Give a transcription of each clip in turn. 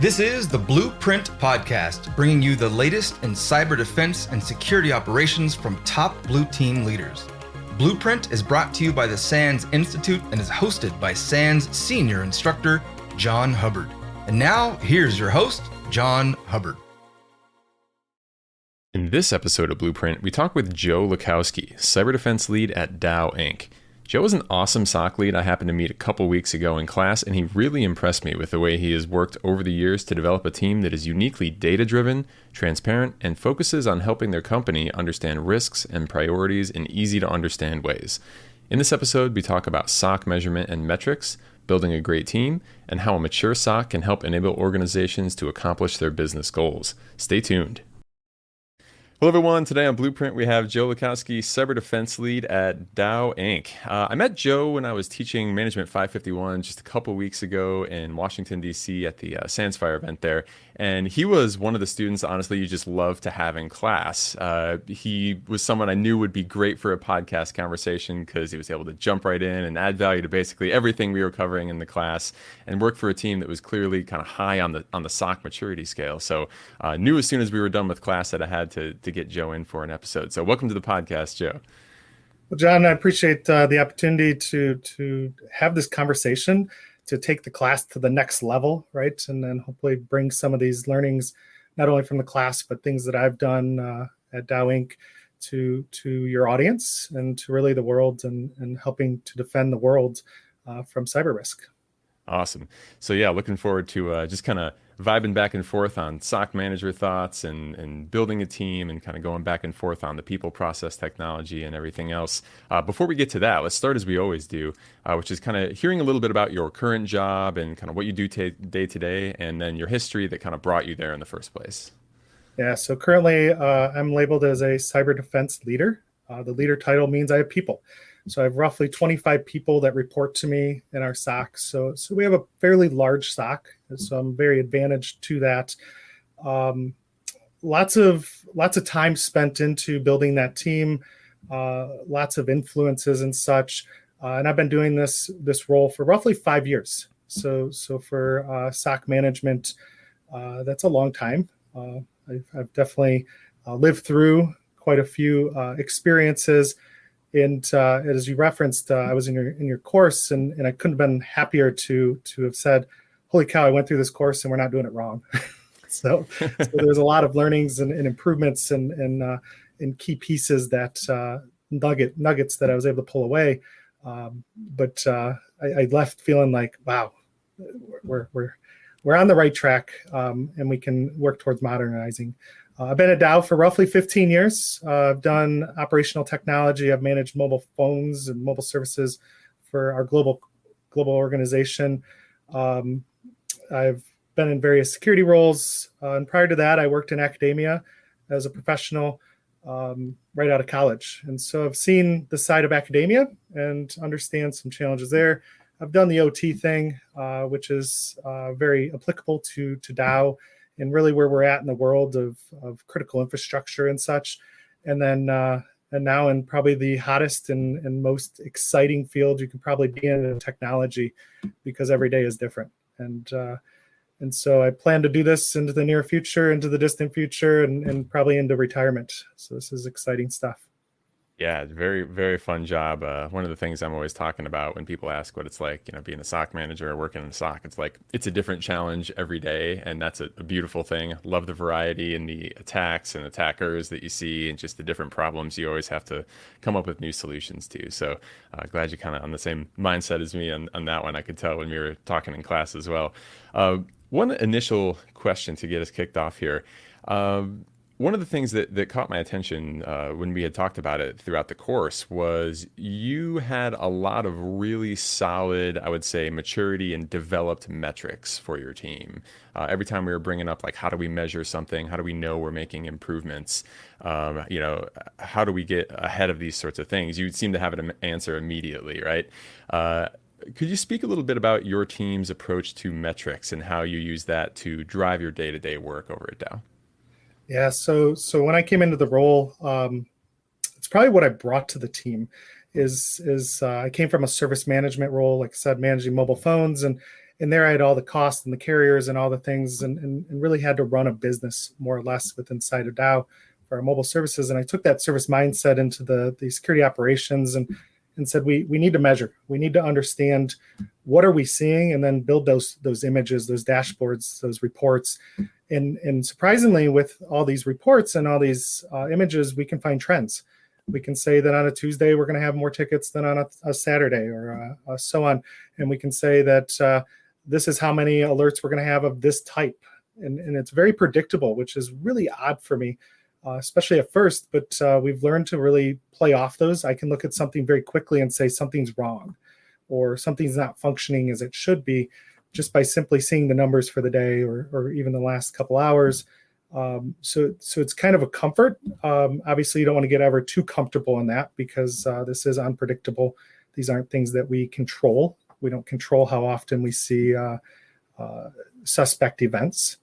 This is the Blueprint Podcast, bringing you the latest in cyber defense and security operations from top blue team leaders. Blueprint is brought to you by the SANS Institute and is hosted by SANS Senior Instructor, John Hubbard. And now, here's your host, John Hubbard. In this episode of Blueprint, we talk with Joe Lykowski, Cyber Defense Lead at Dow Inc. Joe is an awesome SOC lead I happened to meet a couple weeks ago in class, and he really impressed me with the way he has worked over the years to develop a team that is uniquely data-driven, transparent, and focuses on helping their company understand risks and priorities in easy-to-understand ways. In this episode, we talk about SOC measurement and metrics, building a great team, and how a mature SOC can help enable organizations to accomplish their business goals. Stay tuned. Hello everyone, today on Blueprint we have Joe Lykowski, Cyber Defense Lead at Dow Inc. I met Joe when I was teaching Management 551 just a couple weeks ago in Washington, D.C. at the SansFire event there, and he was one of the students, honestly, you just love to have in class. He was someone I knew would be great for a podcast conversation because he was able to jump right in and add value to basically everything we were covering in the class and work for a team that was clearly kind of high on the SOC maturity scale. So I knew as soon as we were done with class that I had to get Joe in for an episode. So welcome to the podcast, Joe. Well, John, I appreciate the opportunity to have this conversation, to take the class to the next level, right? And then hopefully bring some of these learnings, not only from the class, but things that I've done at Dow Inc. to your audience and to really the world and helping to defend the world from cyber risk. Awesome. So yeah, looking forward to just kind of vibing back and forth on SOC manager thoughts and building a team and kind of going back and forth on the people, process, technology, and everything else. Before we get to that, let's start as we always do, which is kind of hearing a little bit about your current job and kind of what you do day to day, and then your history that kind of brought you there in the first place. Yeah, so currently I'm labeled as a cyber defense leader. The leader title means I have people. So I have roughly 25 people that report to me in our SOC. So we have a fairly large SOC. So I'm very advantaged to that. Lots of time spent into building that team, lots of influences and such. And I've been doing this role for roughly 5 years. So for SOC management, that's a long time. I've definitely lived through quite a few experiences. And as you referenced, I was in your course, and I couldn't have been happier to have said, "Holy cow! I went through this course, and we're not doing it wrong." so there's a lot of learnings and improvements and key pieces that nuggets that I was able to pull away. But I left feeling like, wow, we're on the right track, and we can work towards modernizing. I've been at Dow for roughly 15 years. I've done operational technology. I've managed mobile phones and mobile services for our global organization. I've been in various security roles. And prior to that, I worked in academia as a professional right out of college. And so I've seen the side of academia and understand some challenges there. I've done the OT thing, which is very applicable to Dow, and really where we're at in the world of critical infrastructure and such. And then and now in probably the hottest and most exciting field you can probably be in technology, because every day is different. And so I plan to do this into the near future, into the distant future, and probably into retirement. So this is exciting stuff. Yeah, very, very fun job. One of the things I'm always talking about when people ask what it's like, being a SOC manager or working in a SOC, it's like, it's a different challenge every day. And that's a beautiful thing. Love the variety in the attacks and attackers that you see, and just the different problems you always have to come up with new solutions to. So glad you're kind of on the same mindset as me on that one. I could tell when we were talking in class as well. One initial question to get us kicked off here. One of the things that caught my attention when we had talked about it throughout the course was you had a lot of really solid, I would say, maturity and developed metrics for your team. Every time we were bringing up, like, how do we measure something? How do we know we're making improvements? How do we get ahead of these sorts of things? You seem to have an answer immediately, right? Could you speak a little bit about your team's approach to metrics and how you use that to drive your day-to-day work over at Dow? Yeah, so when I came into the role, it's probably what I brought to the team is I came from a service management role, like I said, managing mobile phones, and And there I had all the costs and the carriers and all the things, and really had to run a business more or less with inside of Dow for our mobile services. And I took that service mindset into the security operations and said, we need to measure. We need to understand what are we seeing, and then build those images, those dashboards, those reports. And surprisingly, with all these reports and all these images, we can find trends. We can say that on a Tuesday, we're going to have more tickets than on a Saturday, or so on. And we can say that this is how many alerts we're going to have of this type. And it's very predictable, which is really odd for me, especially at first. But we've learned to really play off those. I can look at something very quickly and say something's wrong, or something's not functioning as it should be, just by simply seeing the numbers for the day, or even the last couple hours. So it's kind of a comfort. Obviously, you don't want to get ever too comfortable in that, because this is unpredictable. These aren't things that we control. We don't control how often we see suspect events.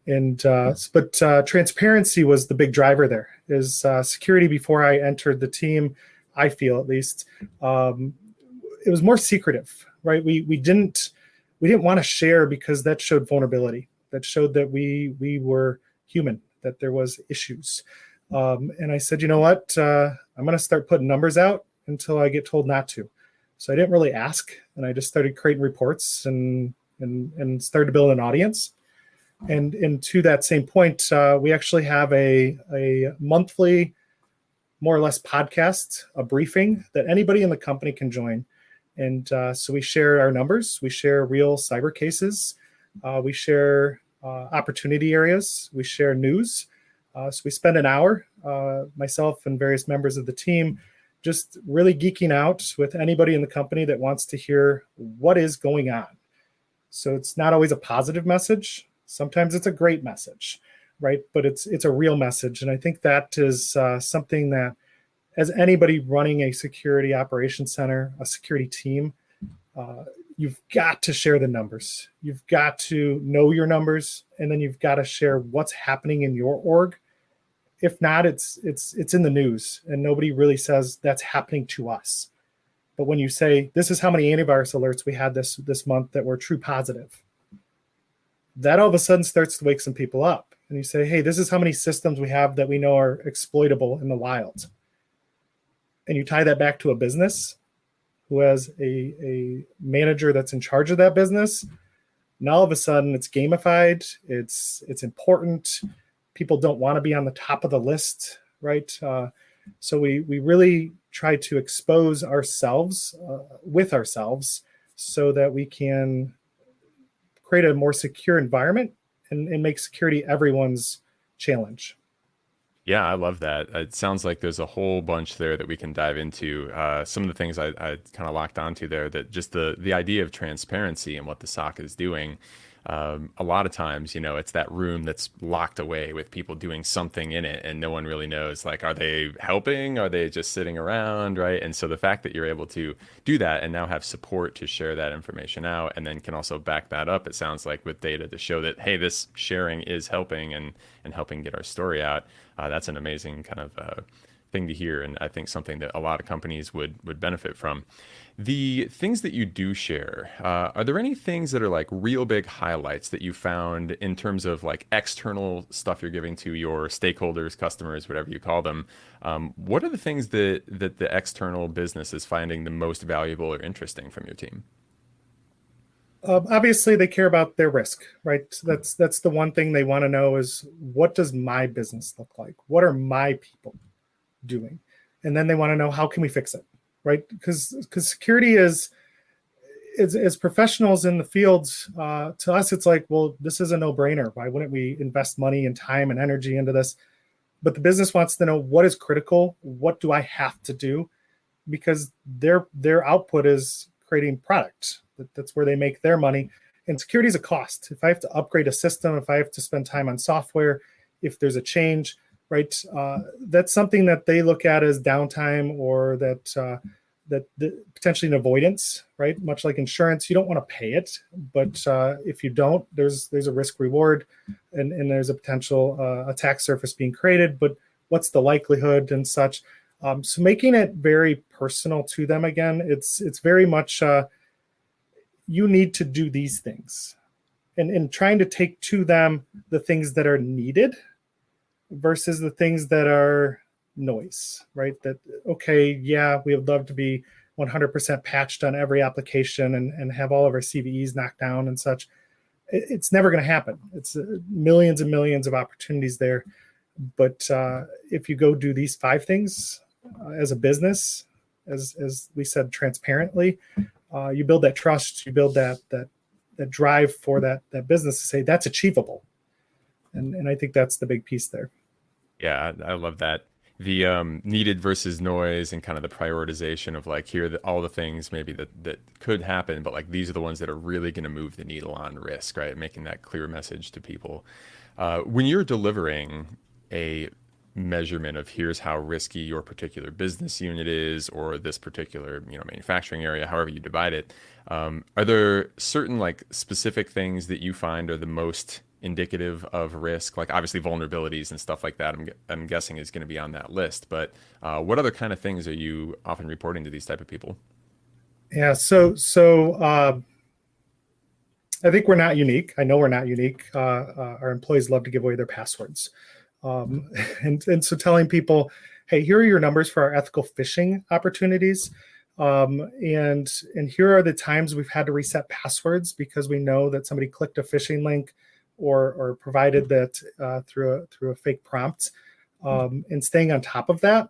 But transparency was the big driver there. Is security, before I entered the team, I feel at least, it was more secretive, right? We didn't want to share, because that showed vulnerability. That showed that we were human, that there was issues. And I said, you know what? I'm going to start putting numbers out until I get told not to. So I didn't really ask, and I just started creating reports and started to build an audience. And to that same point, we actually have a monthly, more or less, podcast, a briefing that anybody in the company can join. And so we share our numbers, we share real cyber cases, we share opportunity areas, we share news. So we spend an hour, myself and various members of the team, just really geeking out with anybody in the company that wants to hear what is going on. So it's not always a positive message. Sometimes it's a great message, right? But it's a real message. And I think that is something that, as anybody running a security operations center, a security team, you've got to share the numbers. You've got to know your numbers, and then you've got to share what's happening in your org. If not, it's in the news, and nobody really says that's happening to us. But when you say, this is how many antivirus alerts we had this month that were true positive, that all of a sudden starts to wake some people up. And you say, hey, this is how many systems we have that we know are exploitable in the wild. And you tie that back to a business who has a manager that's in charge of that business. Now all of a sudden it's gamified, it's important. People don't want to be on the top of the list, right? So we really try to expose ourselves with ourselves, so that we can create a more secure environment and make security everyone's challenge. Yeah, I love that. It sounds like there's a whole bunch there that we can dive into. Some of the things I kind of locked onto there, that just the idea of transparency and what the SOC is doing. A lot of times, it's that room that's locked away with people doing something in it, and no one really knows, like, are they helping? Are they just sitting around, right? And so the fact that you're able to do that and now have support to share that information out, and then can also back that up, it sounds like, with data to show that, hey, this sharing is helping and helping get our story out. That's an amazing kind of thing to hear, and I think something that a lot of companies would benefit from. The things that you do share, are there any things that are like real big highlights that you found in terms of like external stuff you're giving to your stakeholders, customers, whatever you call them? What are the things that the external business is finding the most valuable or interesting from your team? Obviously, they care about their risk, right? That's the one thing they want to know is, what does my business look like? What are my people doing? And then they want to know, how can we fix it, right? Because security is as professionals in the fields, to us, it's like, well, this is a no-brainer. Why wouldn't we invest money and time and energy into this? But the business wants to know, what is critical? What do I have to do? Because their output is creating product. That's where they make their money. And security is a cost. If I have to upgrade a system, if I have to spend time on software, if there's a change, right? That's something that they look at as downtime, or that potentially an avoidance, right? Much like insurance, you don't want to pay it, but if you don't, there's a risk reward, and there's a potential attack surface being created. But what's the likelihood and such? So making it very personal to them again, it's very much. you need to do these things, and trying to take to them the things that are needed versus the things that are noise, right? That, okay, yeah, we would love to be 100% patched on every application and have all of our CVEs knocked down and such. It's never going to happen. It's millions and millions of opportunities there. But if you go do these 5 things as a business, as we said, transparently, you build that trust, you build that drive for that business to say that's achievable. And I think that's the big piece there. Yeah, I love that. The needed versus noise and kind of the prioritization of like, here are all the things maybe that could happen, but like these are the ones that are really going to move the needle on risk, right? Making that clear message to people. When you're delivering a measurement of here's how risky your particular business unit is, or this particular, manufacturing area, however you divide it, are there certain like specific things that you find are the most indicative of risk? Like obviously vulnerabilities and stuff like that, I'm guessing is going to be on that list, but what other kind of things are you often reporting to these type of people? Yeah, so I think we're not unique. I know we're not unique. Our employees love to give away their passwords. And so telling people, hey, here are your numbers for our ethical phishing opportunities. And here are the times we've had to reset passwords because we know that somebody clicked a phishing link or provided that through a fake prompt. And staying on top of that,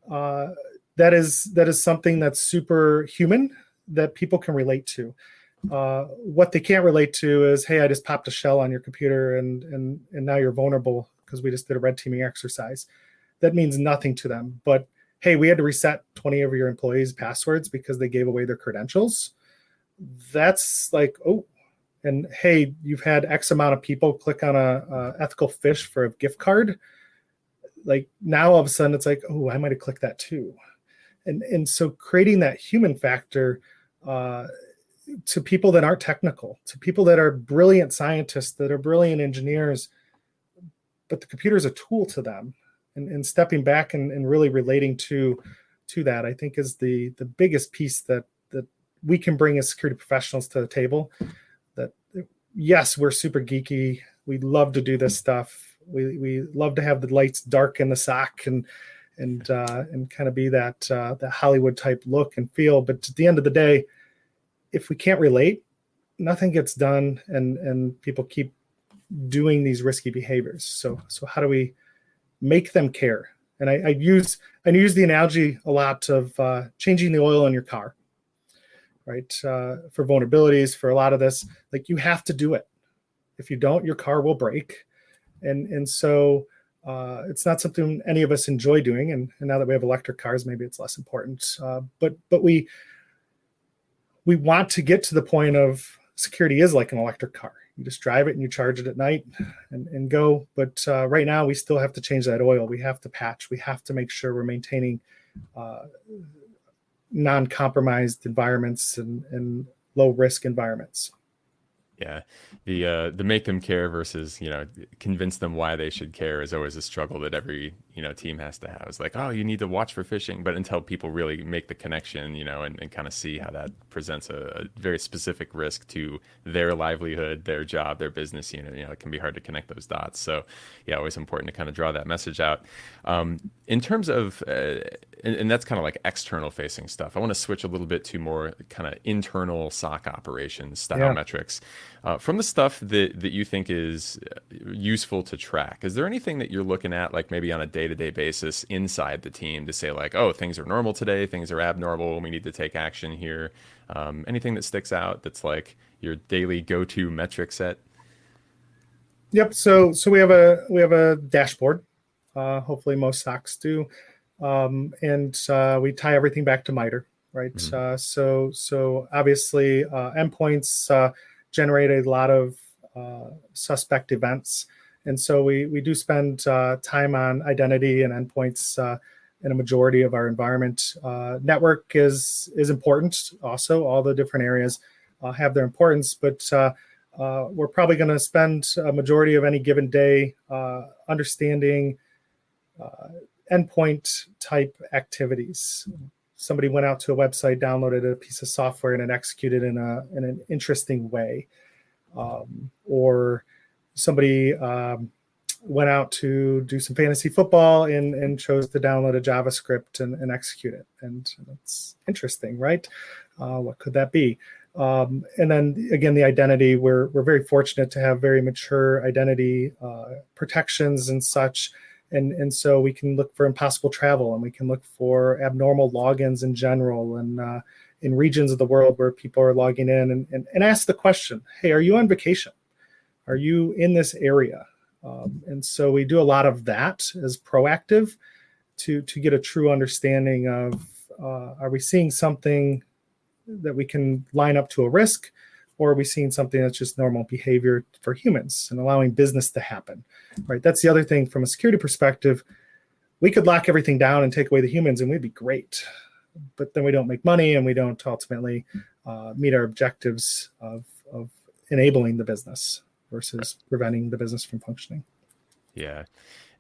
that is something that's super human that people can relate to. What they can't relate to is, hey, I just popped a shell on your computer and now you're vulnerable because we just did a red teaming exercise. That means nothing to them. But hey, we had to reset 20 of your employees' passwords because they gave away their credentials. That's like, oh, and hey, you've had X amount of people click on a ethical phish for a gift card. Like now all of a sudden it's like, oh, I might have clicked that too. And so creating that human factor to people that aren't technical, to people that are brilliant scientists, that are brilliant engineers, but the computer is a tool to them, and stepping back and really relating to that, I think is the biggest piece that we can bring as security professionals to the table. That yes, we're super geeky. We love to do this stuff. We love to have the lights dark in the SOC and kind of be that Hollywood type look and feel. But at the end of the day, if we can't relate, nothing gets done, and people keep doing these risky behaviors. So how do we make them care? And I use the analogy a lot of changing the oil in your car, right? For vulnerabilities, for a lot of this, like you have to do it. If you don't, your car will break. And so it's not something any of us enjoy doing. And now that we have electric cars, maybe it's less important. But we want to get to the point of security is like an electric car. You just drive it and you charge it at night and go. But right now we still have to change that oil. We have to patch. We have to make sure we're maintaining non-compromised environments and low risk environments. Yeah, the make them care versus convince them why they should care is always a struggle that every team has to have. It's like, oh, you need to watch for phishing, but until people really make the connection, and kind of see how that presents a very specific risk to their livelihood, their job, their business unit, it can be hard to connect those dots. So yeah, always important to kind of draw that message out. In terms of and that's kind of like external facing stuff. I want to switch a little bit to more kind of internal SOC operations style metrics. From the stuff that you think is useful to track, is there anything that you're looking at, like maybe on a day-to-day basis inside the team to say like, oh, things are normal today, things are abnormal, we need to take action here? Anything that sticks out that's like your daily go-to metric set? Yep. So we have a dashboard. Hopefully most SOCs do. And we tie everything back to MITRE, right? Mm-hmm. So obviously endpoints generate a lot of suspect events. And so we do spend time on identity and endpoints in a majority of our environment. Network is important also. All the different areas have their importance, but we're probably going to spend a majority of any given day understanding endpoint type activities. somebody went out to a website, downloaded a piece of software, and it executed in an interesting way, or somebody went out to do some fantasy football and chose to download a JavaScript and execute it. And that's interesting, right? What could that be? And then again, the identity, we're very fortunate to have very mature identity protections and such. And so we can look for impossible travel, and we can look for abnormal logins in general, and in regions of the world where people are logging in, and ask the question, hey, are you on vacation? Are you in this area? And so we do a lot of that as proactive to get a true understanding of, are we seeing something that we can line up to a risk, or are we seeing something that's just normal behavior for humans and allowing business to happen, right? That's the other thing from a security perspective. We could lock everything down and take away the humans and we'd be great, but then we don't make money and we don't ultimately meet our objectives of enabling the business versus preventing the business from functioning. Yeah.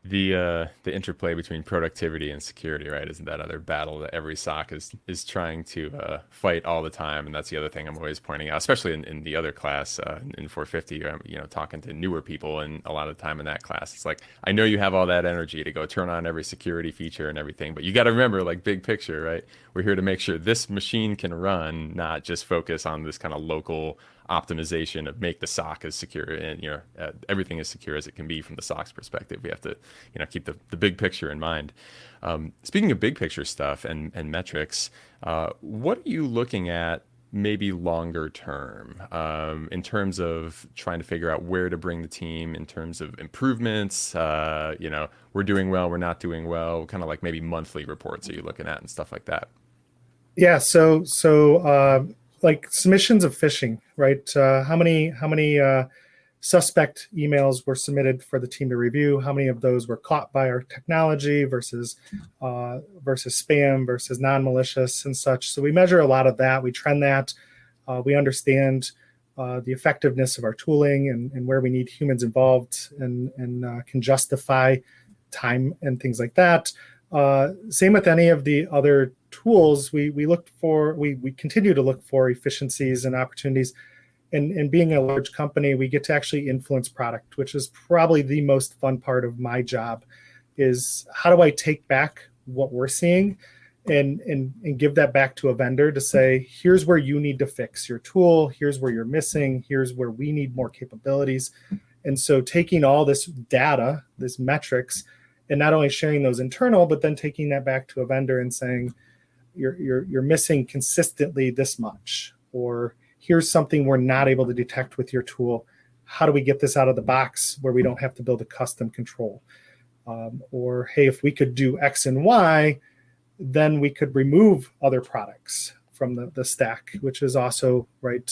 The interplay between productivity and security, right, isn't that other battle that every SOC is trying to fight all the time? And that's the other thing I'm always pointing out, especially in the other class, in 450, talking to newer people, and a lot of time in that class, it's like, I know you have all that energy to go turn on every security feature and everything, but you got to remember, like, big picture, right? We're here to make sure this machine can run, not just focus on this kind of local optimization of make the SOC as secure and everything as secure as it can be from the SOC's perspective. We have to keep the big picture in mind. Speaking of big picture stuff and metrics, what are you looking at maybe longer term in terms of trying to figure out where to bring the team in terms of improvements? We're doing well, we're not doing well, kind of like maybe monthly reports are you looking at and stuff like that? Yeah, so like submissions of phishing, right? How many suspect emails were submitted for the team to review? How many of those were caught by our technology versus spam versus non-malicious and such? So we measure a lot of that. We trend that. We understand the effectiveness of our tooling and where we need humans involved and can justify time and things like that. Same with any of the other tools. We continue to look for efficiencies and opportunities. And being a large company, we get to actually influence product, which is probably the most fun part of my job, is how do I take back what we're seeing and give that back to a vendor to say, here's where you need to fix your tool, here's where you're missing, here's where we need more capabilities. And so taking all this data, this metrics, and not only sharing those internal, but then taking that back to a vendor and saying, you're missing consistently this much, or here's something we're not able to detect with your tool. How do we get this out of the box where we don't have to build a custom control? Or, hey, if we could do X and Y, then we could remove other products from the stack, which is also, right,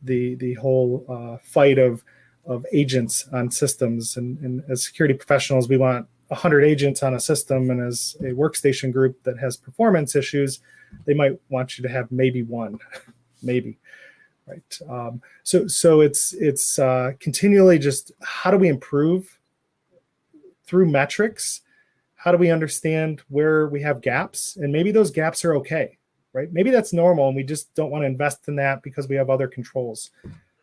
the whole fight of agents on systems. And as security professionals, we want 100 agents on a system, and as a workstation group that has performance issues, they might want you to have maybe one, maybe, right? So it's continually just how do we improve through metrics? How do we understand where we have gaps? And maybe those gaps are okay, right? Maybe that's normal, and we just don't want to invest in that because we have other controls.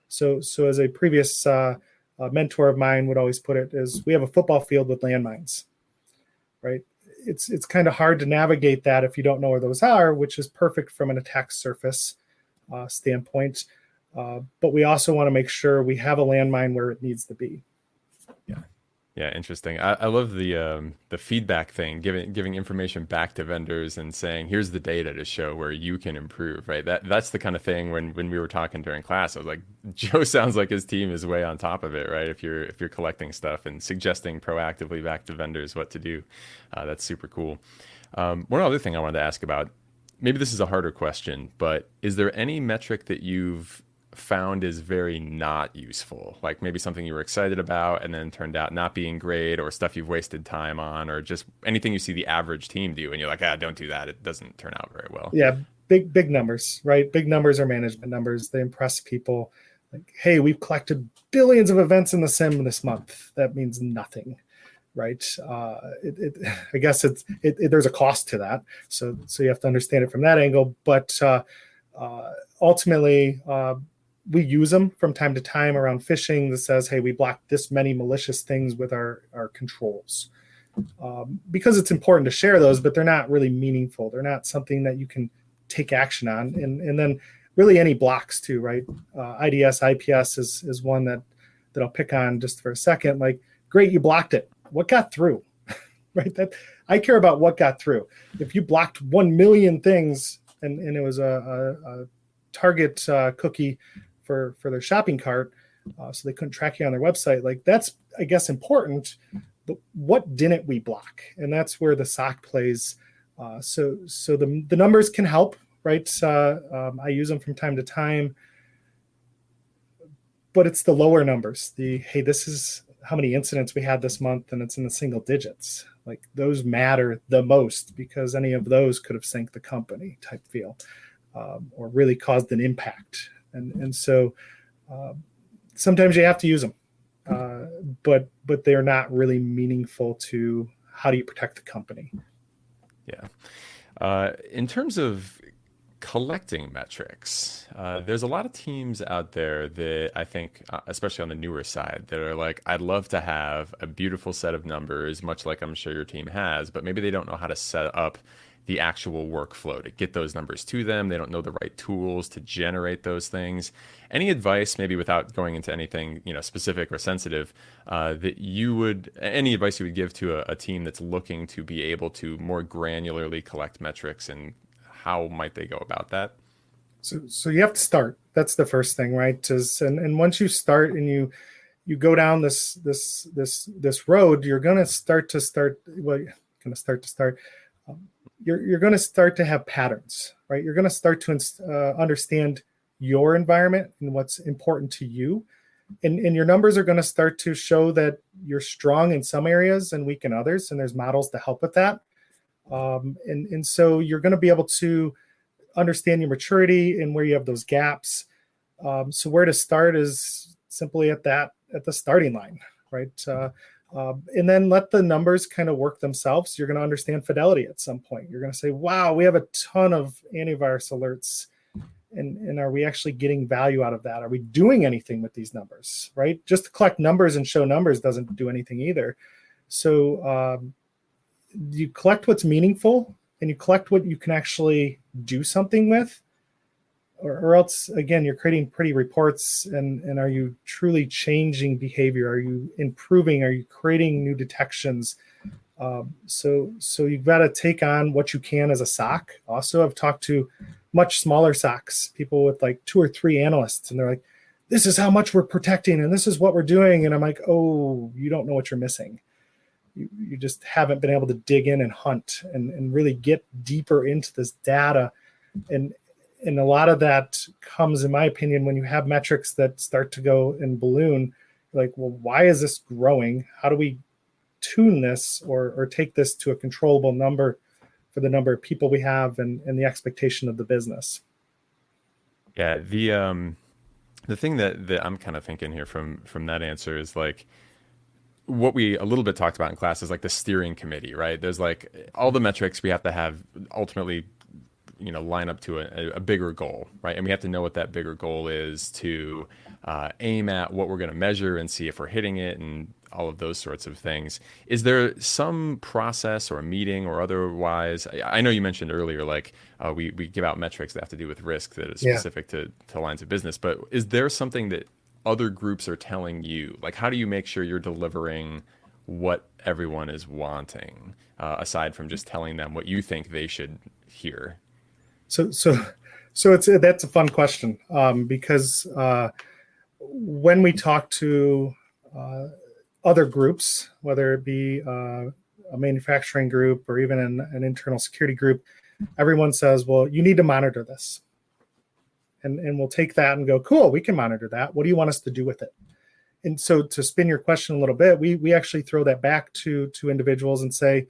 So as a previous a mentor of mine would always put it, is we have a football field with landmines, right? It's kind of hard to navigate that if you don't know where those are, which is perfect from an attack surface standpoint. But we also want to make sure we have a landmine where it needs to be. Yeah, interesting. I love the feedback thing, giving information back to vendors and saying, here's the data to show where you can improve, right? That's the kind of thing when we were talking during class, I was like, Joe sounds like his team is way on top of it, right? If you're collecting stuff and suggesting proactively back to vendors what to do, that's super cool. One other thing I wanted to ask about, maybe this is a harder question, but is there any metric that you've found is very not useful, like maybe something you were excited about and then turned out not being great, or stuff you've wasted time on, or just anything you see the average team do and you're like, don't do that, it doesn't turn out very well? Yeah, big numbers, right? Big numbers are management numbers. They impress people. Like, hey, we've collected billions of events in the SIM this month. That means nothing, right? I guess there's a cost to that. So you have to understand it from that angle. But ultimately, we use them from time to time around phishing that says, hey, we blocked this many malicious things with our controls. Because it's important to share those, but they're not really meaningful. They're not something that you can take action on. And then really any blocks too, right? IDS, IPS is one that I'll pick on just for a second. Like, great, you blocked it. What got through? Right? That I care about what got through. If you blocked 1 million things and it was a Target cookie for their shopping cart, so they couldn't track you on their website, like that's, I guess, important. But what didn't we block? And that's where the SOC plays. So the numbers can help, right? I use them from time to time, but it's the lower numbers. Hey, this is how many incidents we had this month, and it's in the single digits. Like, those matter the most because any of those could have sank the company type feel, or really caused an impact. And so sometimes you have to use them. But they're not really meaningful to how do you protect the company. Yeah. In terms of collecting metrics, there's a lot of teams out there that I think, especially on the newer side, that are like, I'd love to have a beautiful set of numbers, much like I'm sure your team has, but maybe they don't know how to set up the actual workflow to get those numbers to them. They don't know the right tools to generate those things. Any advice, maybe without going into anything, specific or sensitive, any advice you would give to a team that's looking to be able to more granularly collect metrics, and how might they go about that? So you have to start. That's the first thing, right? And once you start and you go down this road, you're going to start. You're going to start to have patterns, right? You're going to start to understand your environment and what's important to you. And your numbers are going to start to show that you're strong in some areas and weak in others. And there's models to help with that. And so you're going to be able to understand your maturity and where you have those gaps. So where to start is simply at the starting line, right? And then let the numbers kind of work themselves. You're going to understand fidelity at some point. You're going to say, wow, we have a ton of antivirus alerts. And are we actually getting value out of that? Are we doing anything with these numbers, right? Just to collect numbers and show numbers doesn't do anything either. So you collect what's meaningful and you collect what you can actually do something with. Or else, again, you're creating pretty reports, and are you truly changing behavior? Are you improving? Are you creating new detections? So you've got to take on what you can as a SOC. Also, I've talked to much smaller SOCs, people with like 2 or 3 analysts, and they're like, this is how much we're protecting, and this is what we're doing. And I'm like, oh, you don't know what you're missing. You just haven't been able to dig in and hunt and really get deeper into this data. And a lot of that comes, in my opinion, when you have metrics that start to go and balloon. Like, well, why is this growing? How do we tune this or take this to a controllable number for the number of people we have and the expectation of the business? Yeah, the thing that I'm kind of thinking here from that answer is like, what we a little bit talked about in class is like the steering committee, right? There's like all the metrics we have to have ultimately line up to a bigger goal, right? And we have to know what that bigger goal is to aim at what we're going to measure and see if we're hitting it and all of those sorts of things. Is there some process or a meeting or otherwise? I know you mentioned earlier, like we give out metrics that have to do with risk that is specific to lines of business, but is there something that other groups are telling you? Like, how do you make sure you're delivering what everyone is wanting, aside from just telling them what you think they should hear? So that's a fun question, because when we talk to other groups, whether it be a manufacturing group or even an internal security group, everyone says, well, you need to monitor this. And we'll take that and go, cool, we can monitor that. What do you want us to do with it? And so to spin your question a little bit, we actually throw that back to individuals and say,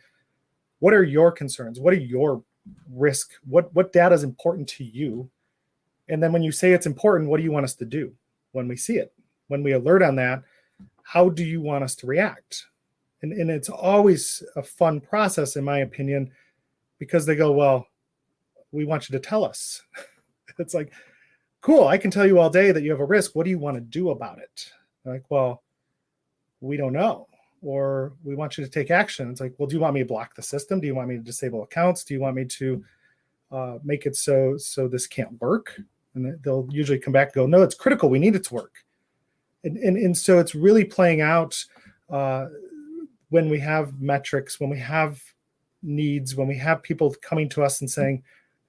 what are your concerns? What are your risk? What data is important to you? And then when you say it's important, what do you want us to do when we see it? When we alert on that, how do you want us to react? And it's always a fun process, in my opinion, because they go, well, we want you to tell us. It's like, cool, I can tell you all day that you have a risk. What do you want to do about it? Like, well, we don't know. Or we want you to take action. It's like, well, do you want me to block the system? Do you want me to disable accounts? Do you want me to make it so this can't work? And they'll usually come back and go, no, it's critical. We need it to work. And so it's really playing out when we have metrics, when we have needs, when we have people coming to us and saying,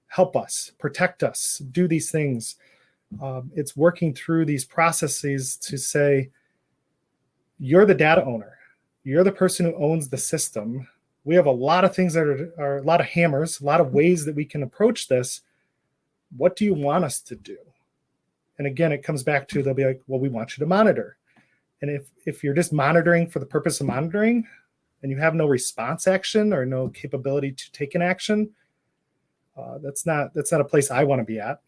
help us, protect us, do these things. It's working through these processes to say, you're the data owner. You're the person who owns the system. We have a lot of things that are a lot of hammers, a lot of ways that we can approach this. What do you want us to do? And again, it comes back to, they'll be like, well, we want you to monitor. And if you're just monitoring for the purpose of monitoring and you have no response action or no capability to take an action, that's not a place I want to be at.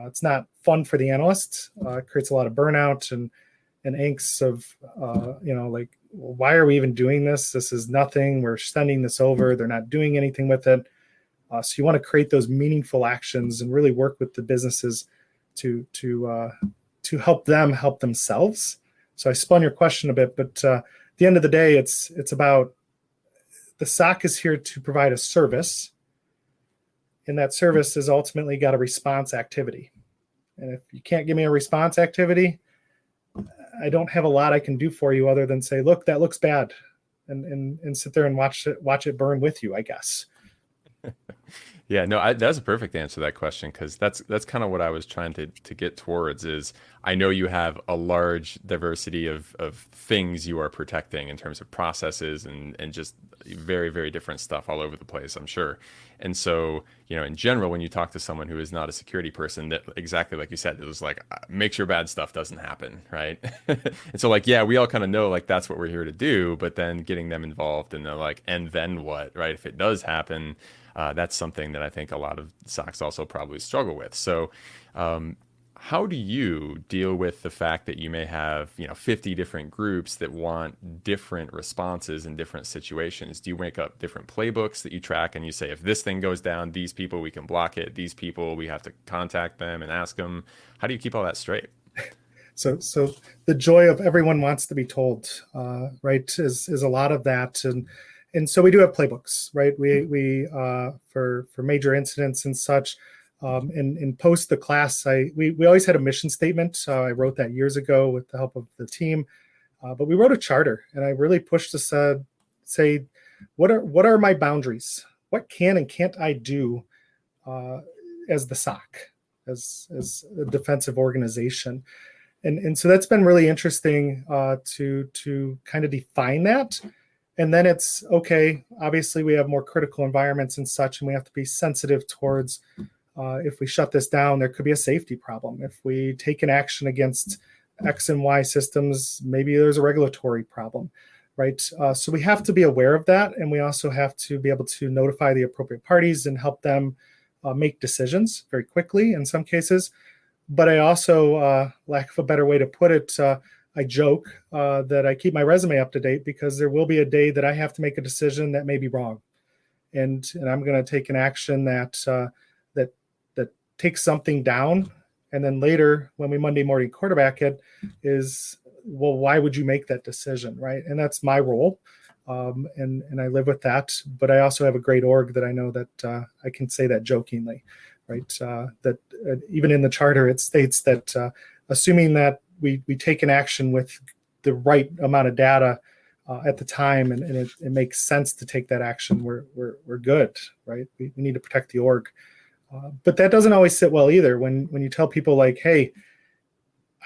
It's not fun for the analyst. It creates a lot of burnout and angst of, like, well, why are we even doing this? This is nothing. We're sending this over. They're not doing anything with it. So you want to create those meaningful actions and really work with the businesses to help them help themselves. So I spun your question a bit, but at the end of the day, it's about the SOC is here to provide a service, and that service has ultimately got a response activity. And if you can't give me a response activity, I don't have a lot I can do for you other than say, look, that looks bad, and sit there and watch it burn with you, I guess. Yeah, no, that's a perfect answer to that question, because that's kind of what I was trying to get towards. Is I know you have a large diversity of things you are protecting in terms of processes and just very, very different stuff all over the place, I'm sure. And so, in general, when you talk to someone who is not a security person, that exactly like you said, it was like, make sure bad stuff doesn't happen, right? And so, like, yeah, we all kind of know, like, that's what we're here to do, but then getting them involved and they're like, and then what, right? If it does happen, that's something that I think a lot of SOCs also probably struggle with. So how do you deal with the fact that you may have 50 different groups that want different responses in different situations? Do you make up different playbooks that you track and you say, if this thing goes down, these people, we can block it, these people, we have to contact them and ask them? How do you keep all that straight? So the joy of everyone wants to be told, right, is a lot of that. And so we do have playbooks, right? We for major incidents and such. In post the class, we always had a mission statement. I wrote that years ago with the help of the team, but we wrote a charter, and I really pushed to say, what are my boundaries? What can and can't I do as the SOC, as a defensive organization? And so that's been really interesting to kind of define that. And then it's, okay, obviously we have more critical environments and such, and we have to be sensitive towards if we shut this down, there could be a safety problem. If we take an action against X and Y systems, maybe there's a regulatory problem, right? So we have to be aware of that, and we also have to be able to notify the appropriate parties and help them make decisions very quickly in some cases. But I also, lack of a better way to put it, I joke that I keep my resume up to date, because there will be a day that I have to make a decision that may be wrong, and I'm going to take an action that takes something down, and then later when we Monday morning quarterback it, is, well, why would you make that decision, right? And that's my role, and I live with that. But I also have a great org that I know that I can say that jokingly, right? That even in the charter it states that assuming that we take an action with the right amount of data at the time, and it makes sense to take that action, we're good, right? We need to protect the org. But that doesn't always sit well either. When you tell people like, hey,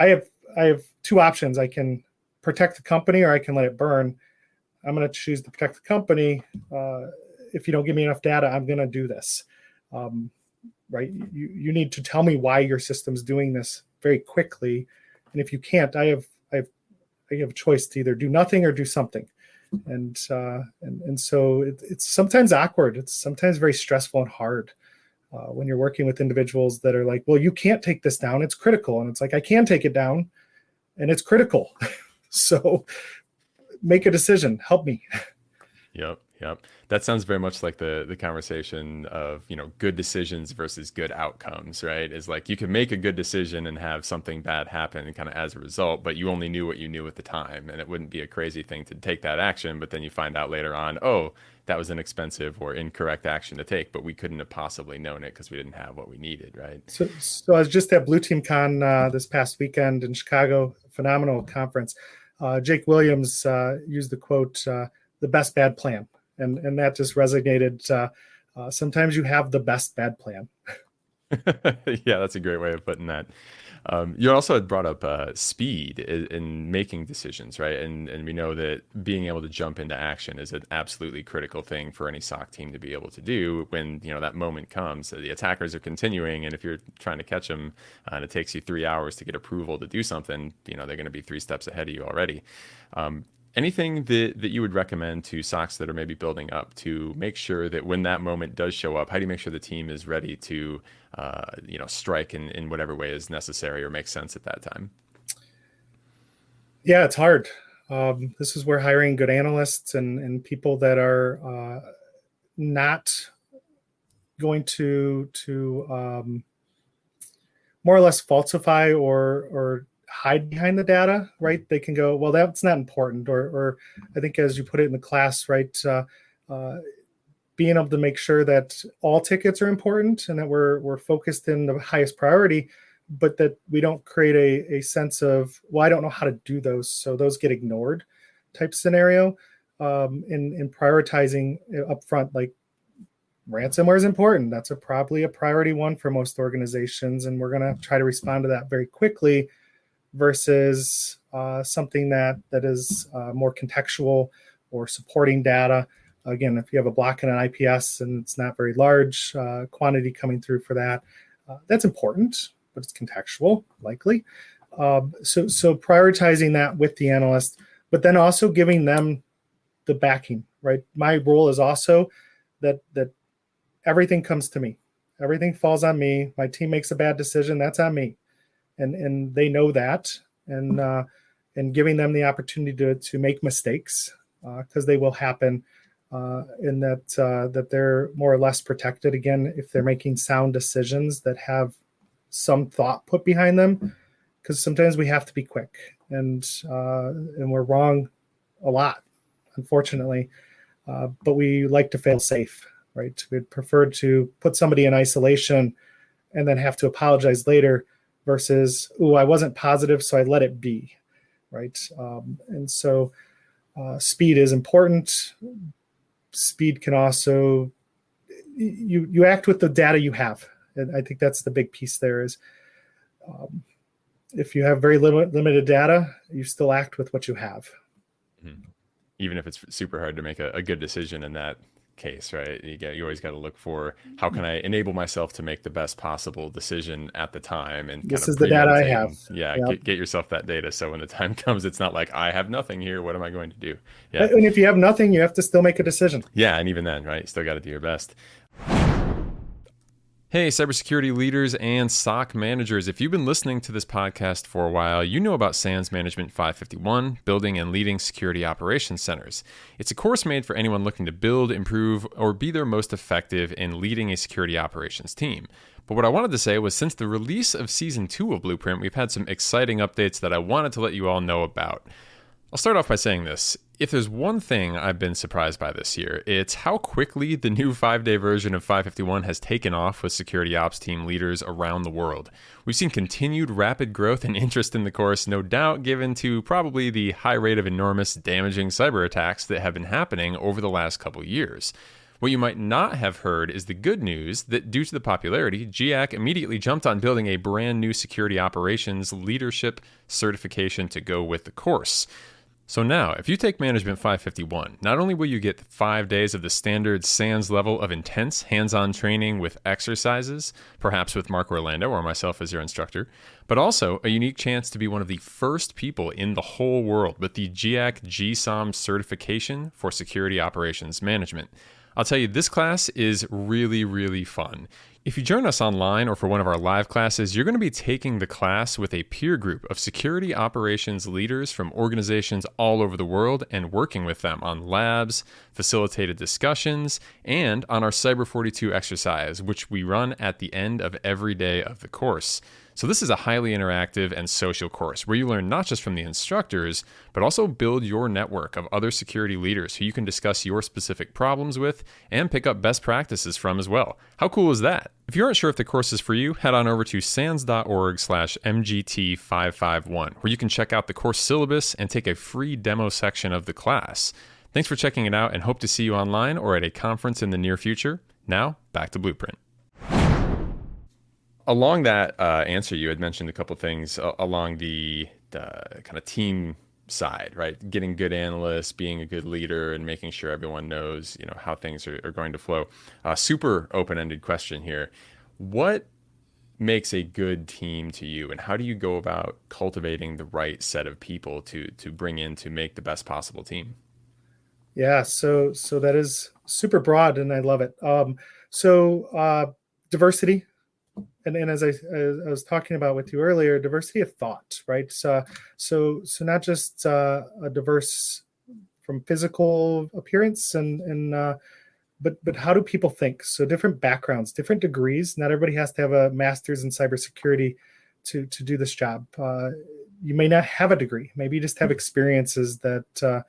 I have two options. I can protect the company or I can let it burn. I'm going to choose to protect the company. If you don't give me enough data, I'm going to do this. Right? You need to tell me why your system's doing this very quickly. And if you can't, I have a choice to either do nothing or do something. And so it's sometimes awkward. It's sometimes very stressful and hard when you're working with individuals that are like, well, you can't take this down. It's critical. And it's like, I can take it down and it's critical. So make a decision. Help me. Yep. That sounds very much like the conversation of, good decisions versus good outcomes, right? Is like you can make a good decision and have something bad happen kind of as a result, but you only knew what you knew at the time. And it wouldn't be a crazy thing to take that action, but then you find out later on, oh, that was an expensive or incorrect action to take, but we couldn't have possibly known it because we didn't have what we needed, right? So I was just at Blue Team Con this past weekend in Chicago, phenomenal conference. Jake Williams used the quote, the best bad plan. And that just resonated. Sometimes you have the best bad plan. Yeah, that's a great way of putting that. You also had brought up speed in making decisions, right? And we know that being able to jump into action is an absolutely critical thing for any SOC team to be able to do when that moment comes. The attackers are continuing, and if you're trying to catch them, and it takes you 3 hours to get approval to do something, they're going to be 3 steps ahead of you already. Anything that you would recommend to SOCs that are maybe building up to make sure that when that moment does show up, how do you make sure the team is ready to, strike in whatever way is necessary or makes sense at that time? Yeah, it's hard. This is where hiring good analysts and people that are not going to more or less falsify or hide behind the data, right? They can go, well, that's not important. Or I think as you put it in the class, right, being able to make sure that all tickets are important and that we're focused in the highest priority, but that we don't create a sense of, well, I don't know how to do those, so those get ignored type scenario. In prioritizing upfront, like ransomware is important. That's probably a priority one for most organizations, and we're going to try to respond to that very quickly versus something that is more contextual or supporting data. Again, if you have a block in an IPS and it's not very large quantity coming through for that, that's important, but it's contextual, likely. So prioritizing that with the analyst, but then also giving them the backing, right? My role is also that everything comes to me. Everything falls on me. My team makes a bad decision, that's on me. And they know that, and giving them the opportunity to make mistakes because they will happen, and that they're more or less protected again if they're making sound decisions that have some thought put behind them. Because sometimes we have to be quick, and we're wrong a lot, unfortunately. But we like to fail safe, right? We'd prefer to put somebody in isolation and then have to apologize later. Versus, I wasn't positive, so I let it be, right? And so speed is important. Speed can also, you act with the data you have. And I think that's the big piece there is if you have very limited data, you still act with what you have. Mm-hmm. Even if it's super hard to make a good decision in that case, right? You always got to look for how can I enable myself to make the best possible decision at the time, and this is the data I have. Yeah, yep. Get yourself that data so when the time comes, it's not like I have nothing here. What am I going to do? Yeah, and if you have nothing, you have to still make a decision. Yeah, and even then, right, you still got to do your best. Hey, cybersecurity leaders and SOC managers, if you've been listening to this podcast for a while, you know about SANS Management 551, Building and Leading Security Operations Centers. It's a course made for anyone looking to build, improve, or be their most effective in leading a security operations team. But what I wanted to say was since the release of Season 2 of Blueprint, we've had some exciting updates that I wanted to let you all know about. I'll start off by saying this. If there's one thing I've been surprised by this year, it's how quickly the new 5-day version of 551 has taken off with security ops team leaders around the world. We've seen continued rapid growth and interest in the course, no doubt given to probably the high rate of enormous damaging cyber attacks that have been happening over the last couple years. What you might not have heard is the good news that due to the popularity, GIAC immediately jumped on building a brand new security operations leadership certification to go with the course. So now, if you take Management 551, not only will you get 5 days of the standard SANS level of intense hands-on training with exercises, perhaps with Mark Orlando or myself as your instructor, but also a unique chance to be one of the first people in the whole world with the GIAC GSOM certification for security operations management. I'll tell you, this class is really, really fun. If you join us online or for one of our live classes, you're going to be taking the class with a peer group of security operations leaders from organizations all over the world and working with them on labs, facilitated discussions, and on our Cyber 42 exercise, which we run at the end of every day of the course. So this is a highly interactive and social course where you learn not just from the instructors, but also build your network of other security leaders who you can discuss your specific problems with and pick up best practices from as well. How cool is that? If you aren't sure if the course is for you, head on over to sans.org/MGT551, where you can check out the course syllabus and take a free demo section of the class. Thanks for checking it out and hope to see you online or at a conference in the near future. Now, back to Blueprint. Along that answer, you had mentioned a couple things along the kind of team side, right? Getting good analysts, being a good leader, and making sure everyone knows, how things are going to flow. Super open-ended question here. What makes a good team to you, and how do you go about cultivating the right set of people to bring in to make the best possible team? Yeah, so that is super broad, and I love it. Diversity. And as I was talking about with you earlier, diversity of thought, right? So not just a diverse from physical appearance, but how do people think? So different backgrounds, different degrees. Not everybody has to have a master's in cybersecurity to do this job. You may not have a degree. Maybe you just have experiences that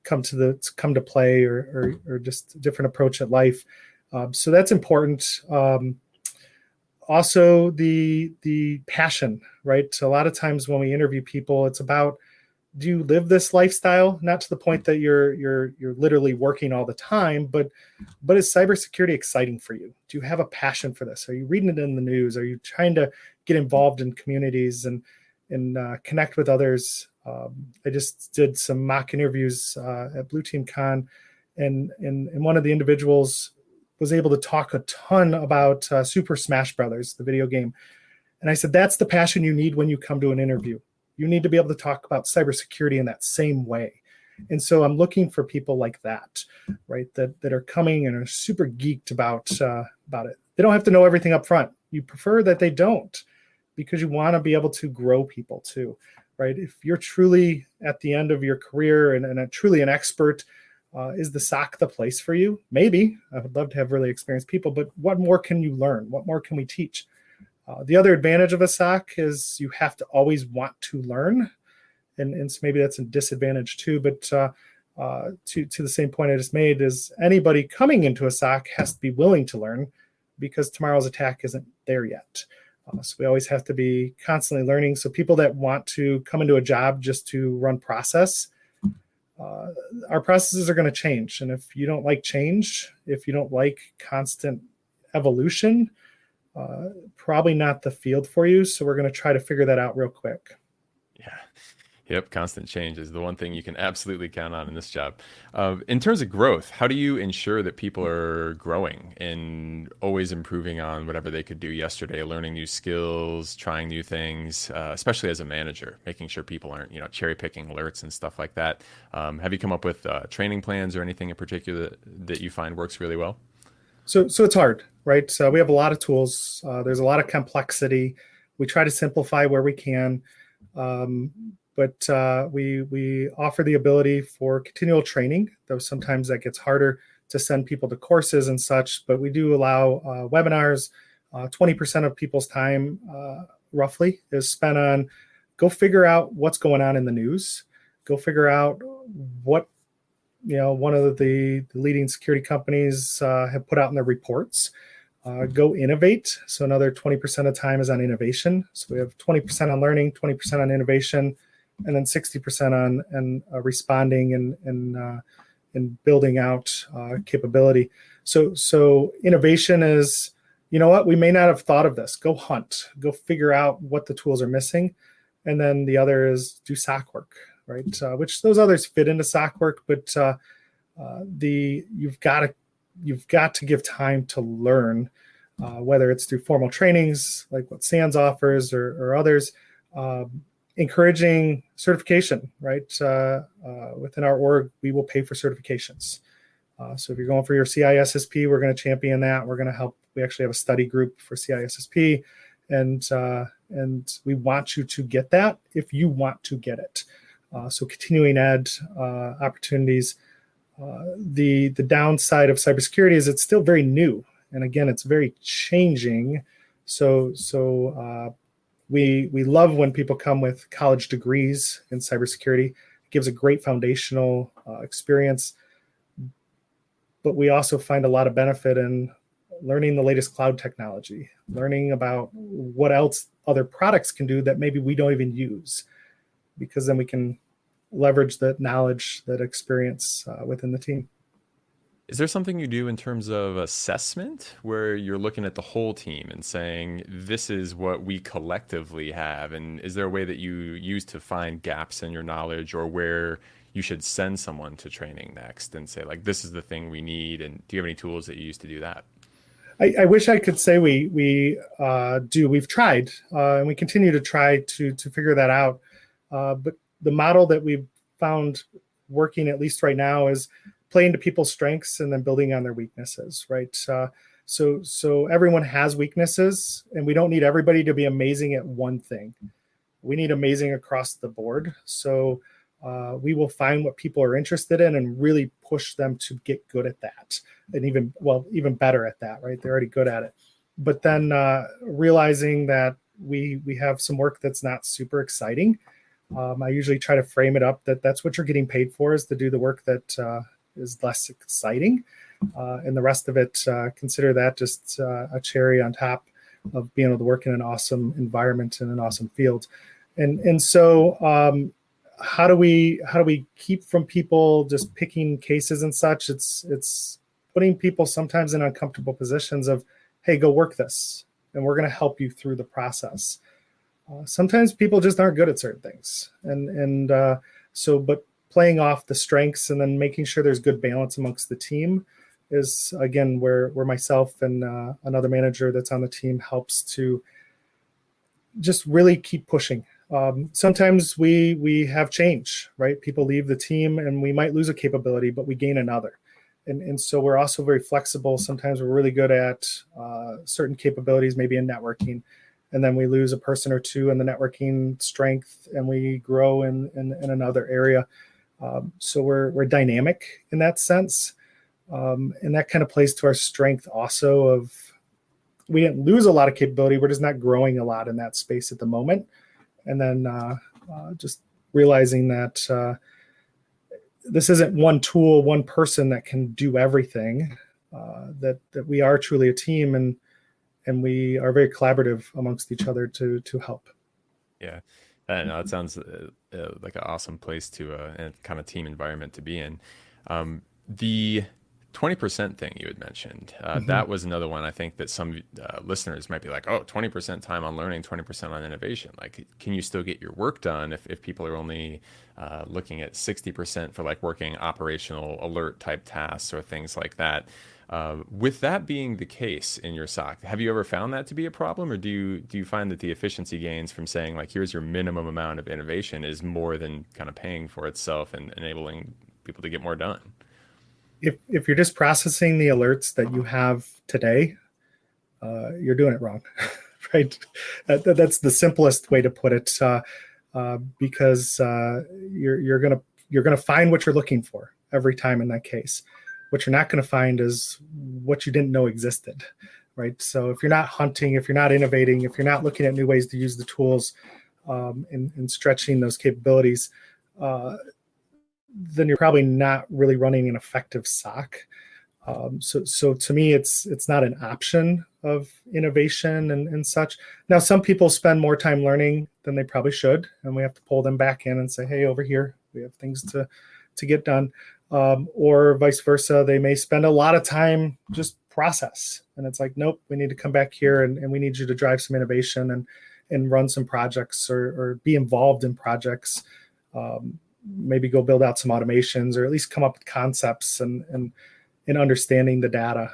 come to play, or just a different approach at life. So that's important. Also, the passion, right? So a lot of times when we interview people, it's about, do you live this lifestyle? Not to the point that you're literally working all the time, but is cybersecurity exciting for you? Do you have a passion for this? Are you reading it in the news? Are you trying to get involved in communities and connect with others? I just did some mock interviews at Blue Team Con, and one of the individuals was able to talk a ton about Super Smash Brothers, the video game. And I said, that's the passion you need when you come to an interview. You need to be able to talk about cybersecurity in that same way. And so I'm looking for people like that, right? That are coming and are super geeked about it. They don't have to know everything up front. You prefer that they don't, because you want to be able to grow people too, right? If you're truly at the end of your career and truly an expert, is the SOC the place for you? Maybe. I would love to have really experienced people, but what more can you learn? What more can we teach? The other advantage of a SOC is you have to always want to learn, and so maybe that's a disadvantage too. But to the same point I just made, is anybody coming into a SOC has to be willing to learn, because tomorrow's attack isn't there yet. So we always have to be constantly learning. So people that want to come into a job just to run process, our processes are going to change. And if you don't like change, if you don't like constant evolution, probably not the field for you. So we're going to try to figure that out real quick. Yeah. Yep. Constant change is the one thing you can absolutely count on in this job. In terms of growth, how do you ensure that people are growing and always improving on whatever they could do yesterday, learning new skills, trying new things, especially as a manager, making sure people aren't, cherry picking alerts and stuff like that. Have you come up with training plans or anything in particular that you find works really well? So it's hard, right? So we have a lot of tools. There's a lot of complexity. We try to simplify where we can. But we offer the ability for continual training, though sometimes that gets harder to send people to courses and such. But we do allow webinars. 20% of people's time, roughly, is spent on go figure out what's going on in the news. Go figure out what one of the leading security companies have put out in their reports. Go innovate. So another 20% of time is on innovation. So we have 20% on learning, 20% on innovation, and then 60% on responding and building out capability. So innovation is, we may not have thought of this. Go hunt. Go figure out what the tools are missing. And then the other is do SOC work, right? Which those others fit into SOC work, but you've got to give time to learn, whether it's through formal trainings like what SANS offers or others. Encouraging certification, right? Within our org, we will pay for certifications. So if you're going for your CISSP, we're going to champion that. We're going to help. We actually have a study group for CISSP, and we want you to get that if you want to get it. So continuing ed opportunities. The downside of cybersecurity is it's still very new, and again, it's very changing. So we love when people come with college degrees in cybersecurity. It gives a great foundational experience. But we also find a lot of benefit in learning the latest cloud technology, learning about what else other products can do that maybe we don't even use, because then we can leverage that knowledge, that experience within the team. Is there something you do in terms of assessment where you're looking at the whole team and saying, this is what we collectively have? And is there a way that you use to find gaps in your knowledge, or where you should send someone to training next and say, like, this is the thing we need? And do you have any tools that you use to do that? I wish I could say we do. We've tried, and we continue to try to figure that out. But the model that we've found working, at least right now, is playing to people's strengths and then building on their weaknesses, right? So everyone has weaknesses, and we don't need everybody to be amazing at one thing. We need amazing across the board. So we will find what people are interested in and really push them to get good at that, and even better at that, right? They're already good at it. But then realizing that we have some work that's not super exciting. I usually try to frame it up that that's what you're getting paid for, is to do the work that is less exciting. And the rest of it, consider that just a cherry on top of being able to work in an awesome environment in an awesome field. And so how do we keep from people just picking cases and such? It's putting people sometimes in uncomfortable positions of, hey, go work this, and we're going to help you through the process. Sometimes people just aren't good at certain things, but playing off the strengths and then making sure there's good balance amongst the team is, again, where myself and another manager that's on the team helps to just really keep pushing. Sometimes we have change, right? People leave the team and we might lose a capability, but we gain another. And so we're also very flexible. Sometimes we're really good at certain capabilities, maybe in networking, and then we lose a person or two in the networking strength and we grow in another area. So we're dynamic in that sense. And that kind of plays to our strength also of, we didn't lose a lot of capability. We're just not growing a lot in that space at the moment. And then just realizing that this isn't one tool, one person that can do everything, that we are truly a team, and we are very collaborative amongst each other to help. Yeah. No, it sounds like an awesome place to and kind of team environment to be in. The 20% thing you had mentioned, that was another one. I think that some listeners might be like, oh, 20% time on learning, 20% on innovation. Like, can you still get your work done if people are only looking at 60% for like working operational alert type tasks or things like that? With that being the case in your SOC, have you ever found that to be a problem, or do you find that the efficiency gains from saying, like, here's your minimum amount of innovation is more than kind of paying for itself and enabling people to get more done? If you're just processing the alerts that you have today, you're doing it wrong, right? That's the simplest way to put it, because you're gonna find what you're looking for every time in that case. What you're not going to find is what you didn't know existed, right? So if you're not hunting, if you're not innovating, if you're not looking at new ways to use the tools and stretching those capabilities, then you're probably not really running an effective SOC. So to me, it's not an option of innovation and such. Now, some people spend more time learning than they probably should, and we have to pull them back in and say, hey, over here, we have things to get done. Or vice versa, they may spend a lot of time just process. And it's like, nope, we need to come back here and we need you to drive some innovation and run some projects or be involved in projects. Maybe go build out some automations, or at least come up with concepts and understanding the data.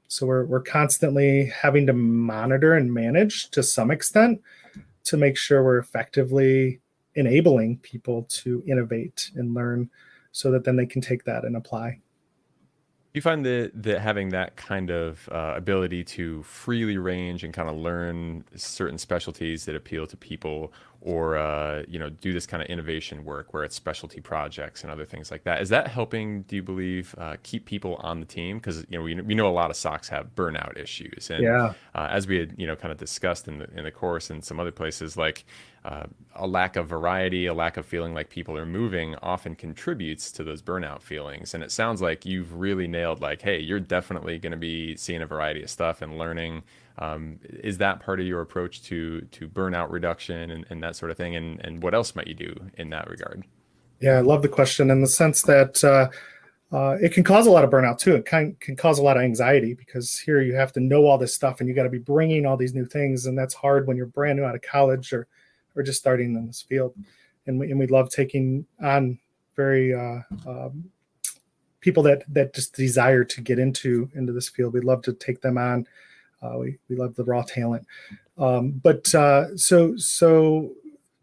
So we're constantly having to monitor and manage to some extent to make sure we're effectively enabling people to innovate and learn, so that then they can take that and apply. You find that having that kind of ability to freely range and kind of learn certain specialties that appeal to people, or do this kind of innovation work where it's specialty projects and other things like that, is that helping? Do you believe keep people on the team? Because we know a lot of SOCs have burnout issues, and Yeah. as we had kind of discussed in the course and some other places, like a lack of variety, a lack of feeling like people are moving often contributes to those burnout feelings. And it sounds like you've really nailed like, hey, you're definitely going to be seeing a variety of stuff and learning. Is that part of your approach to burnout reduction and that sort of thing? And what else might you do in that regard? Yeah, I love the question in the sense that it can cause a lot of burnout too. It can cause a lot of anxiety because here you have to know all this stuff and you got to be bringing all these new things. And that's hard when you're brand new out of college or just starting in this field. And we love taking on very people that just desire to get into this field. We'd love to take them on. We love the raw talent. So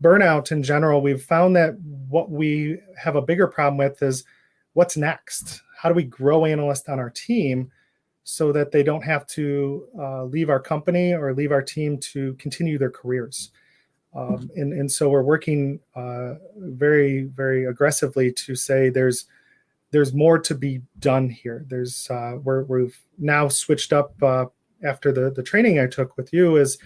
burnout in general, we've found that what we have a bigger problem with is what's next. How do we grow analysts on our team so that they don't have to leave our company or leave our team to continue their careers? And so we're working very, very aggressively to say there's more to be done here. We've now switched up after the training I took with you is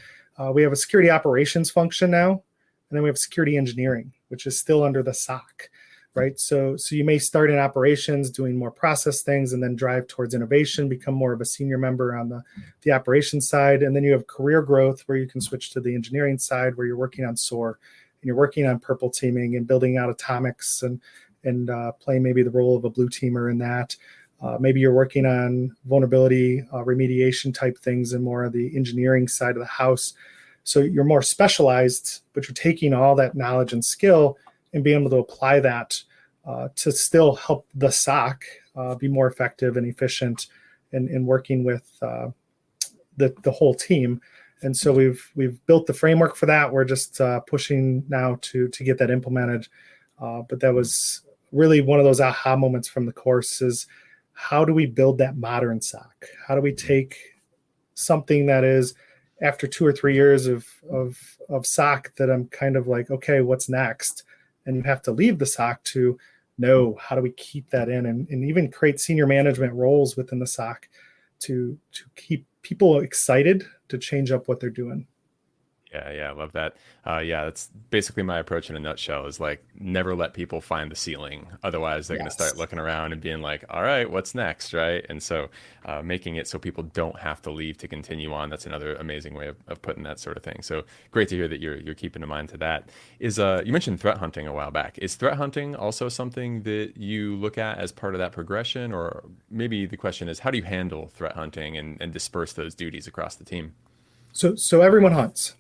we have a security operations function now, and then we have security engineering, which is still under the SOC, right? So you may start in operations doing more process things and then drive towards innovation, become more of a senior member on the operations side. And then you have career growth where you can switch to the engineering side where you're working on SOAR and you're working on purple teaming and building out atomics and playing maybe the role of a blue teamer in that. Maybe you're working on vulnerability remediation type things and more of the engineering side of the house. So you're more specialized, but you're taking all that knowledge and skill and being able to apply that to still help the SOC be more effective and efficient in working with the whole team. And so we've built the framework for that. We're just pushing now to get that implemented. But that was really one of those aha moments from the course is how do we build that modern SOC? How do we take something that is after 2 or 3 years of SOC that I'm kind of like, okay, what's next? And you have to leave the SOC to know how do we keep that in and even create senior management roles within the SOC to keep people excited to change up what they're doing. Yeah, I love that. That's basically my approach in a nutshell is like never let people find the ceiling. Otherwise, they're going to start looking around and being like, all right, what's next, right? And so making it so people don't have to leave to continue on. That's another amazing way of putting that sort of thing. So great to hear that you're keeping in mind to that. Is you mentioned threat hunting a while back. Is threat hunting also something that you look at as part of that progression? Or maybe the question is, how do you handle threat hunting and disperse those duties across the team? So everyone hunts.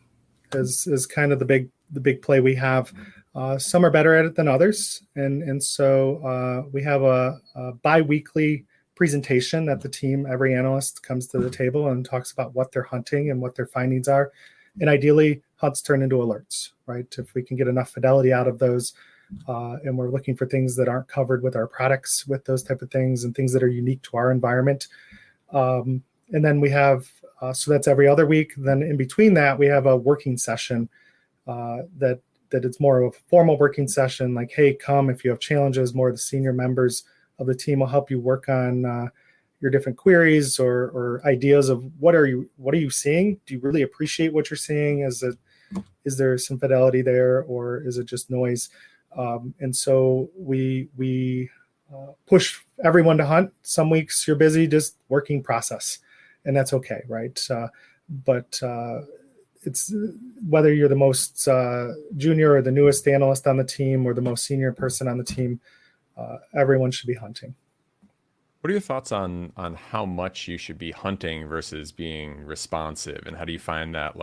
Is kind of the big play we have. Some are better at it than others, and so we have a bi-weekly presentation that the team, every analyst comes to the table and talks about what they're hunting and what their findings are, and ideally hunts turn into alerts, right? If we can get enough fidelity out of those, and we're looking for things that aren't covered with our products, with those type of things and things that are unique to our environment, and then we have. So that's every other week. Then in between that, we have a working session that it's more of a formal working session. Like, hey, come if you have challenges. More of the senior members of the team will help you work on your different queries or ideas of what are you seeing? Do you really appreciate what you're seeing? Is there some fidelity there, or is it just noise? And so we push everyone to hunt. Some weeks you're busy just working process. And that's okay, right? But it's whether you're the most junior or the newest analyst on the team or the most senior person on the team, everyone should be hunting. What are your thoughts on how much you should be hunting versus being responsive, and how do you find that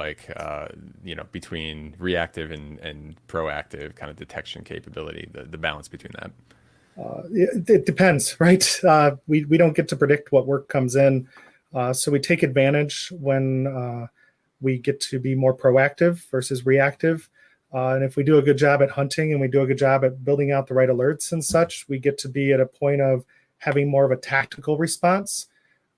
between reactive and proactive kind of detection capability, the balance between that? It depends, right? We don't get to predict what work comes in. So we take advantage when we get to be more proactive versus reactive. And if we do a good job at hunting and we do a good job at building out the right alerts and such, we get to be at a point of, having more of a tactical response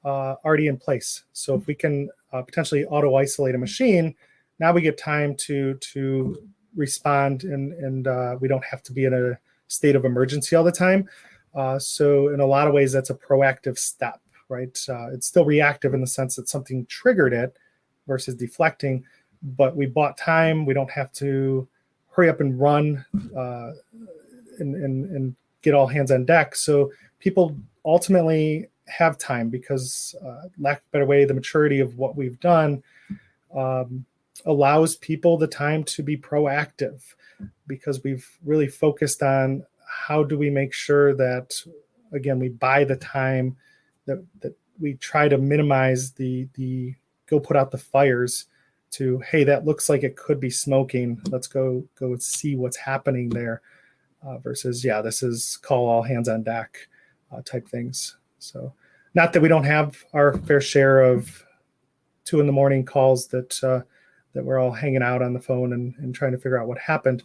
already in place. So if we can potentially auto isolate a machine, now we get time to respond, and we don't have to be in a state of emergency all the time. So in a lot of ways, that's a proactive step, right? It's still reactive in the sense that something triggered it versus deflecting, but we bought time. We don't have to hurry up and run and get all hands on deck. So people ultimately have time because, lack of a better way, the maturity of what we've done allows people the time to be proactive, because we've really focused on how do we make sure that, again, we buy the time, that we try to minimize the go put out the fires to, hey, that looks like it could be smoking. Let's go see what's happening there, versus, yeah, this is call all hands on deck type things. So not that we don't have our fair share of 2 a.m. calls that we're all hanging out on the phone and trying to figure out what happened.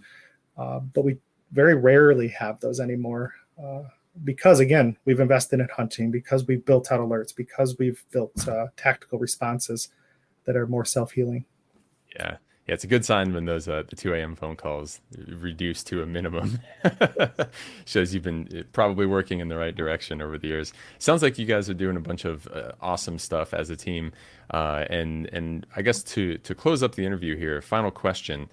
But we very rarely have those anymore, because, again, we've invested in hunting, because we've built out alerts, because we've built tactical responses that are more self-healing. Yeah. Yeah, it's a good sign when those the 2 a.m. phone calls reduce to a minimum. Shows you've been probably working in the right direction over the years. Sounds like you guys are doing a bunch of awesome stuff as a team. And I guess to close up the interview here, final question,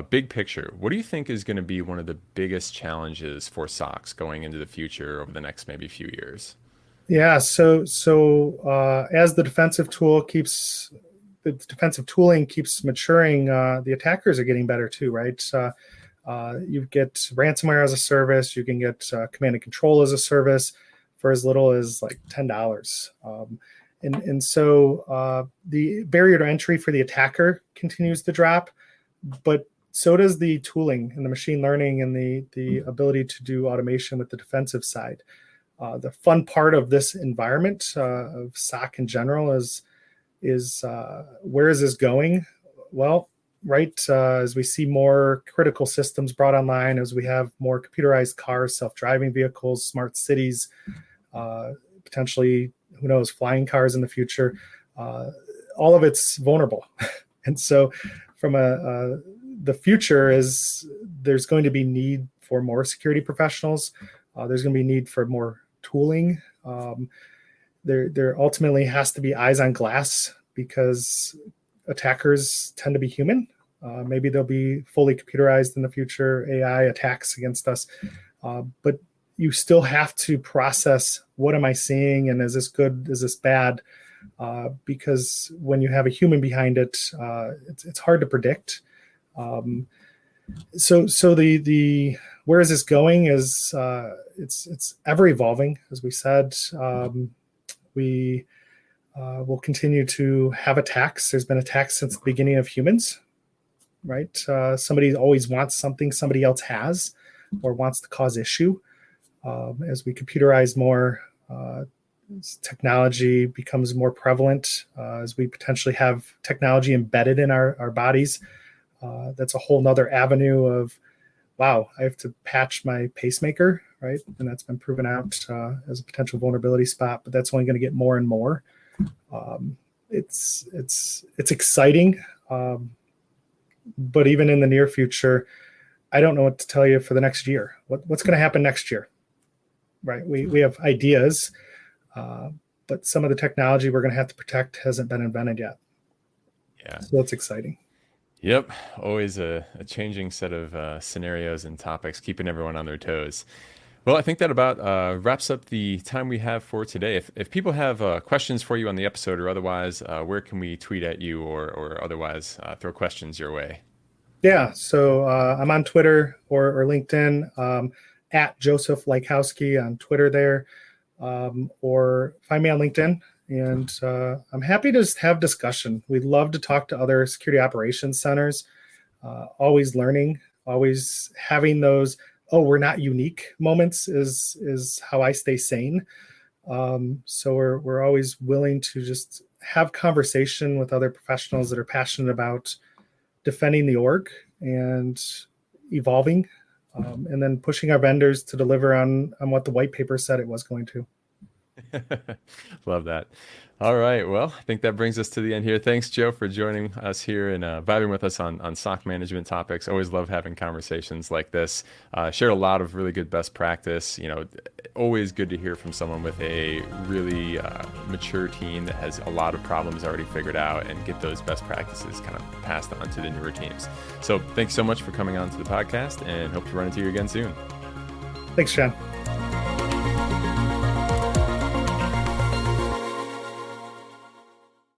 big picture. What do you think is going to be one of the biggest challenges for SOCs going into the future over the next maybe few years? Yeah, so as the defensive tooling keeps maturing, the attackers are getting better too, right? You get ransomware as a service. You can get command and control as a service for as little as like $10. And so the barrier to entry for the attacker continues to drop, but so does the tooling and the machine learning and the ability to do automation with the defensive side. The fun part of this environment of SOC in general is where is this going? Well, right, as we see more critical systems brought online, as we have more computerized cars, self-driving vehicles, smart cities, potentially, who knows, flying cars in the future, all of it's vulnerable. And so from the future is there's going to be need for more security professionals. There's going to be need for more tooling. There ultimately has to be eyes on glass, because attackers tend to be human. Maybe they'll be fully computerized in the future, AI attacks against us. But you still have to process, what am I seeing, and is this good, is this bad? Because when you have a human behind it, it's hard to predict. So the where is this going is it's ever evolving, as we said. We will continue to have attacks. There's been attacks since the beginning of humans, right? Somebody always wants something somebody else has or wants to cause issue. As we computerize more, as technology becomes more prevalent, as we potentially have technology embedded in our bodies, that's a whole nother avenue of, wow, I have to patch my pacemaker, right? And that's been proven out as a potential vulnerability spot, but that's only going to get more and more. It's exciting, but even in the near future, I don't know what to tell you for the next year. What's going to happen next year, right? We have ideas, but some of the technology we're going to have to protect hasn't been invented yet. Yeah. So it's exciting. Yep. Always a changing set of scenarios and topics, keeping everyone on their toes. Well, I think that about wraps up the time we have for today. If people have questions for you on the episode or otherwise, where can we tweet at you or otherwise throw questions your way? Yeah, so I'm on Twitter or LinkedIn, at Joseph Lykowski on Twitter there, or find me on LinkedIn. And I'm happy to just have discussion. We'd love to talk to other security operations centers, always learning, always having those, oh, we're not unique moments is how I stay sane. So we're always willing to just have conversation with other professionals that are passionate about defending the org and evolving, and then pushing our vendors to deliver on what the white paper said it was going to. Love that. All right. Well, I think that brings us to the end here. Thanks, Joe, for joining us here and vibing with us on SOC management topics. Always love having conversations like this. Shared a lot of really good best practice. Always good to hear from someone with a really mature team that has a lot of problems already figured out and get those best practices kind of passed on to the newer teams. So thanks so much for coming on to the podcast and hope to run into you again soon. Thanks, Sean.